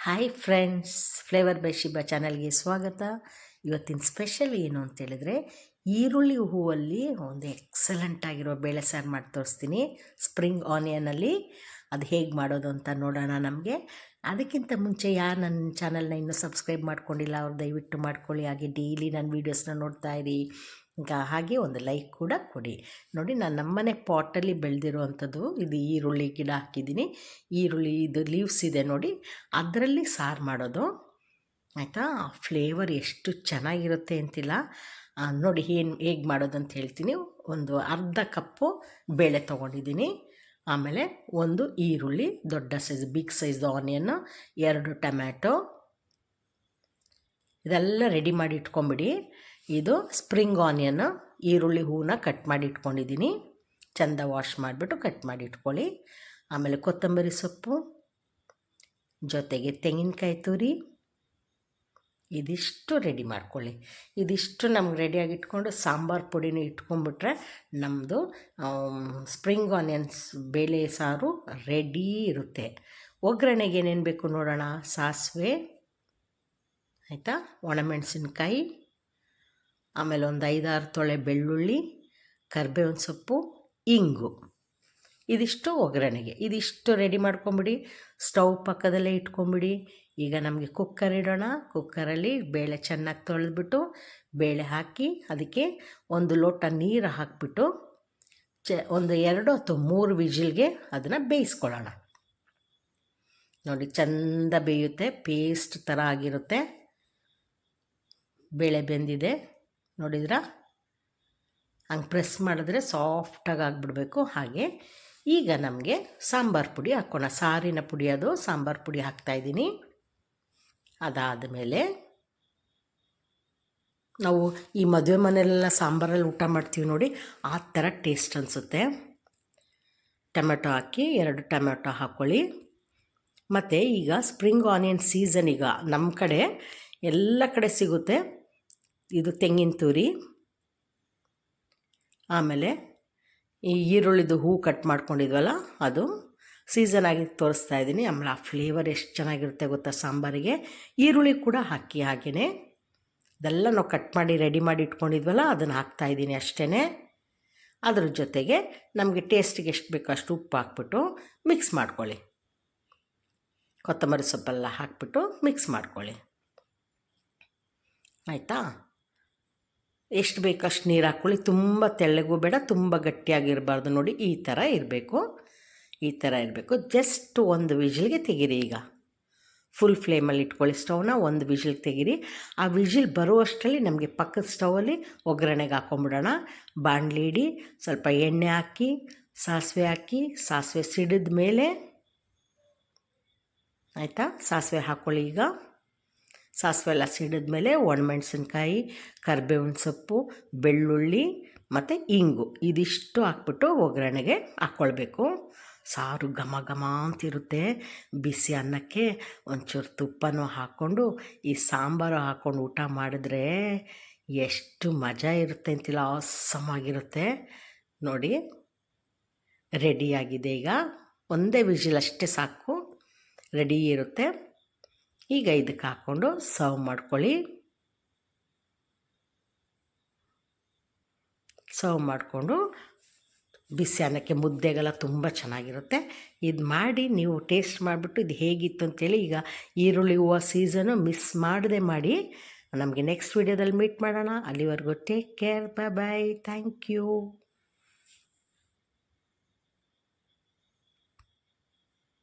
Hi friends, flavour by Shiba ಚಾನಲ್ಗೆ ಸ್ವಾಗತ. ಇವತ್ತಿನ ಸ್ಪೆಷಲ್ ಏನು ಅಂತೇಳಿದರೆ, ಈರುಳ್ಳಿ ಹೂವಲ್ಲಿ ಒಂದು ಎಕ್ಸಲೆಂಟ್ ಆಗಿರೋ ಬೇಳೆ ಸಾರು ಮಾಡಿ ತೋರಿಸ್ತೀನಿ. ಸ್ಪ್ರಿಂಗ್ ಆನಿಯನಲ್ಲಿ ಅದು ಹೇಗೆ ಮಾಡೋದು ಅಂತ ನೋಡೋಣ. ಅದಕ್ಕಿಂತ ಮುಂಚೆ ಯಾರು ನನ್ನ ಚಾನಲ್ನ ಇನ್ನೂ ಸಬ್ಸ್ಕ್ರೈಬ್ ಮಾಡ್ಕೊಂಡಿಲ್ಲ ಅವ್ರು ದಯವಿಟ್ಟು ಮಾಡ್ಕೊಳ್ಳಿ. ಹಾಗೆ ಡೈಲಿ ನನ್ನ ವೀಡಿಯೋಸ್ನ ನೋಡ್ತಾ ಇರಿ. ಹಾಗೆ ಒಂದು ಲೈಕ್ ಕೂಡ ಕೊಡಿ. ನೋಡಿ, ನಾನು ನಮ್ಮನೆ ಪಾಟಲ್ಲಿ ಬೆಳೆದಿರುವಂಥದ್ದು ಇದು ಈರುಳ್ಳಿ ಗಿಡ ಹಾಕಿದ್ದೀನಿ. ಈರುಳ್ಳಿ ಇದು ಲೀವ್ಸ್ ಇದೆ ನೋಡಿ, ಅದರಲ್ಲಿ ಸಾರು ಮಾಡೋದು ಆಯಿತಾ. ಫ್ಲೇವರ್ ಎಷ್ಟು ಚೆನ್ನಾಗಿರುತ್ತೆ ಅಂತಿಲ್ಲ. ನೋಡಿ ಹೇಗೆ ಮಾಡೋದು ಅಂತ ಹೇಳ್ತೀನಿ. ಒಂದು ಅರ್ಧ ಕಪ್ಪು ಬೇಳೆ ತೊಗೊಂಡಿದ್ದೀನಿ. ಆಮೇಲೆ ಒಂದು ಈರುಳ್ಳಿ, ದೊಡ್ಡ ಸೈಜ್ ಬಿಗ್ ಸೈಜ್ ಆನಿಯನ್ನು, 2 ಟೊಮ್ಯಾಟೊ, ಇದೆಲ್ಲ ರೆಡಿ ಮಾಡಿ ಇಟ್ಕೊಂಬಿಡಿ. ಇದು ಸ್ಪ್ರಿಂಗ್ ಆನಿಯನ್, ಈರುಳ್ಳಿ ಹೂವನ್ನ ಕಟ್ ಮಾಡಿ ಇಟ್ಕೊಂಡಿದ್ದೀನಿ. ಚೆಂದ ವಾಶ್ ಮಾಡಿಬಿಟ್ಟು ಕಟ್ ಮಾಡಿ ಇಟ್ಕೊಳ್ಳಿ. ಆಮೇಲೆ ಕೊತ್ತಂಬರಿ ಸೊಪ್ಪು, ಜೊತೆಗೆ ತೆಂಗಿನಕಾಯಿ ತುರಿ, ಇದಿಷ್ಟು ರೆಡಿ ಮಾಡ್ಕೊಳ್ಳಿ. ಇದಿಷ್ಟು ನಮ್ಗೆ ರೆಡಿಯಾಗಿ ಇಟ್ಕೊಂಡು ಸಾಂಬಾರು ಪುಡಿನೂ ಇಟ್ಕೊಂಡ್ಬಿಟ್ರೆ ನಮ್ಮದು ಸ್ಪ್ರಿಂಗ್ ಆನಿಯನ್ಸ್ ಬೇಳೆ ಸಾರು ರೆಡಿ ಇರುತ್ತೆ. ಒಗ್ಗರಣೆಗೆ ಏನೇನು ಬೇಕು ನೋಡೋಣ. ಸಾಸಿವೆ ಆಯಿತಾ, ಒಣಮೆಣಸಿನ್ಕಾಯಿ, ಆಮೇಲೆ ಒಂದು 5-6 ತೊಳೆ ಬೆಳ್ಳುಳ್ಳಿ, ಕರಿಬೇವಿನ ಸೊಪ್ಪು, ಇಂಗು, ಇದಿಷ್ಟು ಒಗ್ಗರಣೆಗೆ. ಇದಿಷ್ಟು ರೆಡಿ ಮಾಡ್ಕೊಂಬಿಡಿ. ಸ್ಟವ್ ಪಕ್ಕದಲ್ಲೇ ಇಟ್ಕೊಂಬಿಡಿ. ಈಗ ನಮಗೆ ಕುಕ್ಕರ್ ಇಡೋಣ. ಕುಕ್ಕರಲ್ಲಿ ಬೇಳೆ ಚೆನ್ನಾಗಿ ತೊಳೆದ್ಬಿಟ್ಟು ಬೇಳೆ ಹಾಕಿ ಅದಕ್ಕೆ 1 ಲೋಟ ನೀರು ಹಾಕಿಬಿಟ್ಟು ಒಂದು 2 ಅಥವಾ 3 ವಿಜಿಲ್ಗೆ ಅದನ್ನು ಬೇಯಿಸ್ಕೊಳ್ಳೋಣ. ನೋಡಿ, ಚೆಂದ ಬೇಯುತ್ತೆ, ಪೇಸ್ಟ್ ಥರ ಆಗಿರುತ್ತೆ. ಬೇಳೆ ಬೆಂದಿದೆ ನೋಡಿದ್ರಾ, ಹಂಗೆ ಪ್ರೆಸ್ ಮಾಡಿದ್ರೆ ಸಾಫ್ಟಾಗಿ ಆಗಿಬಿಡ್ಬೇಕು. ಹಾಗೆ ಈಗ ನಮಗೆ ಸಾಂಬಾರು ಪುಡಿ ಹಾಕೋಣ. ಸಾರಿನ ಪುಡಿ, ಅದು ಸಾಂಬಾರು ಪುಡಿ ಹಾಕ್ತಾಯಿದ್ದೀನಿ. ಅದಾದಮೇಲೆ ನಾವು ಈ ಮದುವೆ ಮನೆಯಲ್ಲೆಲ್ಲ ಸಾಂಬಾರಲ್ಲಿ ಊಟ ಮಾಡ್ತೀವಿ ನೋಡಿ, ಆ ಥರ ಟೇಸ್ಟ್ ಅನಿಸುತ್ತೆ. ಟೊಮೆಟೊ ಹಾಕಿ 2 ಟೊಮೆಟೊ ಹಾಕ್ಕೊಳ್ಳಿ. ಮತ್ತು ಈಗ ಸ್ಪ್ರಿಂಗ್ ಆನಿಯನ್ ಸೀಸನ್ ಈಗ ನಮ್ಮ ಕಡೆ ಎಲ್ಲ ಕಡೆ ಸಿಗುತ್ತೆ. ಇದು ತೆಂಗಿನ ತುರಿ, ಆಮೇಲೆ ಈ ಈರುಳ್ಳಿದು ಹೂ ಕಟ್ ಮಾಡ್ಕೊಂಡಿದ್ವಲ್ಲ ಅದು ಸೀಸನ್ ಆಗಿ ತೋರಿಸ್ತಾ ಇದ್ದೀನಿ. ಆಮೇಲೆ ಆ ಫ್ಲೇವರ್ ಎಷ್ಟು ಚೆನ್ನಾಗಿರುತ್ತೆ ಗೊತ್ತಾ ಸಾಂಬಾರಿಗೆ. ಈರುಳ್ಳಿ ಕೂಡ ಹಾಕಿ ಹಾಗೆಯೇ ಇದೆಲ್ಲ ನಾವು ಕಟ್ ಮಾಡಿ ರೆಡಿ ಮಾಡಿ ಇಟ್ಕೊಂಡಿದ್ವಲ್ಲ ಅದನ್ನು ಹಾಕ್ತಾಯಿದ್ದೀನಿ ಅಷ್ಟೇ. ಅದ್ರ ಜೊತೆಗೆ ನಮಗೆ ಟೇಸ್ಟಿಗೆ ಎಷ್ಟು ಬೇಕೋ ಅಷ್ಟು ಉಪ್ಪು ಹಾಕ್ಬಿಟ್ಟು ಮಿಕ್ಸ್ ಮಾಡ್ಕೊಳ್ಳಿ. ಕೊತ್ತಂಬರಿ ಸೊಪ್ಪೆಲ್ಲ ಹಾಕ್ಬಿಟ್ಟು ಮಿಕ್ಸ್ ಮಾಡ್ಕೊಳ್ಳಿ ಆಯಿತಾ. ಎಷ್ಟು ಬೇಕಷ್ಟು ನೀರು ಹಾಕ್ಕೊಳ್ಳಿ. ತುಂಬ ತೆಳ್ಳಗೂ ಬೇಡ, ತುಂಬ ಗಟ್ಟಿಯಾಗಿರಬಾರ್ದು. ನೋಡಿ, ಈ ಥರ ಇರಬೇಕು. ಜಸ್ಟ್ 1 ವಿಜಿಲ್ಗೆ ತೆಗೀರಿ. ಈಗ ಫುಲ್ ಫ್ಲೇಮಲ್ಲಿ ಇಟ್ಕೊಳ್ಳಿ ಸ್ಟವ್ನ. 1 ವಿಜಿಲ್ಗೆ ತೆಗೀರಿ. ಆ ವಿಜಿಲ್ ಬರುವಷ್ಟರಲ್ಲಿ ನಮಗೆ ಪಕ್ಕದ ಸ್ಟವಲ್ಲಿ ಒಗ್ಗರಣೆಗೆ ಹಾಕ್ಕೊಂಬಿಡೋಣ. ಬಾಣಲಿ ಇಡಿ, ಸ್ವಲ್ಪ ಎಣ್ಣೆ ಹಾಕಿ, ಸಾಸಿವೆ ಹಾಕಿ, ಸಾಸಿವೆ ಸಿಡಿದ ಮೇಲೆ ಆಯಿತಾ, ಸಾಸಿವೆ ಹಾಕ್ಕೊಳ್ಳಿ. ಈಗ ಸಾಸಿವೆ ಎಲ್ಲ ಸಿಡಿದ ಮೇಲೆ ಒಣಮೆಣಸಿನ್ಕಾಯಿ, ಕರಿಬೇವಿನ ಸೊಪ್ಪು, ಬೆಳ್ಳುಳ್ಳಿ ಮತ್ತು ಇಂಗು, ಇದಿಷ್ಟು ಹಾಕ್ಬಿಟ್ಟು ಒಗ್ಗರಣೆಗೆ ಹಾಕ್ಕೊಳ್ಬೇಕು. ಸಾರು ಘಮ ಘಮ ಅಂತಿರುತ್ತೆ. ಬಿಸಿ ಅನ್ನಕ್ಕೆ ಒಂಚೂರು ತುಪ್ಪನೂ ಹಾಕ್ಕೊಂಡು ಈ ಸಾಂಬಾರು ಹಾಕ್ಕೊಂಡು ಊಟ ಮಾಡಿದ್ರೆ ಎಷ್ಟು ಮಜಾ ಇರುತ್ತೆ ಅಂತಿಲ್ಲ, ಆಸಮಾಗಿರುತ್ತೆ. ನೋಡಿ, ರೆಡಿಯಾಗಿದೆ. ಈಗ 1 ವಿಜಿಲ್ ಅಷ್ಟೇ ಸಾಕು, ರೆಡಿ ಇರುತ್ತೆ. ಈಗ ಇದಕ್ಕೆ ಹಾಕ್ಕೊಂಡು ಸರ್ವ್ ಮಾಡ್ಕೊಳ್ಳಿ. ಸರ್ವ್ ಮಾಡಿಕೊಂಡು ಬಿಸಿ ಅನ್ನಕ್ಕೆ ಮುದ್ದೆಗೆಲ್ಲ ತುಂಬ ಚೆನ್ನಾಗಿರುತ್ತೆ. ಇದು ಮಾಡಿ ನೀವು ಟೇಸ್ಟ್ ಮಾಡಿಬಿಟ್ಟು ಇದು ಹೇಗಿತ್ತು ಅಂತೇಳಿ. ಈಗ ಈರುಳ್ಳಿ ಹೂವು ಸೀಸನು ಮಿಸ್ ಮಾಡದೆ ಮಾಡಿ. ನಮಗೆ ನೆಕ್ಸ್ಟ್ ವೀಡಿಯೋದಲ್ಲಿ ಮೀಟ್ ಮಾಡೋಣ. ಅಲ್ಲಿವರೆಗೂ take care, bye bye, thank you.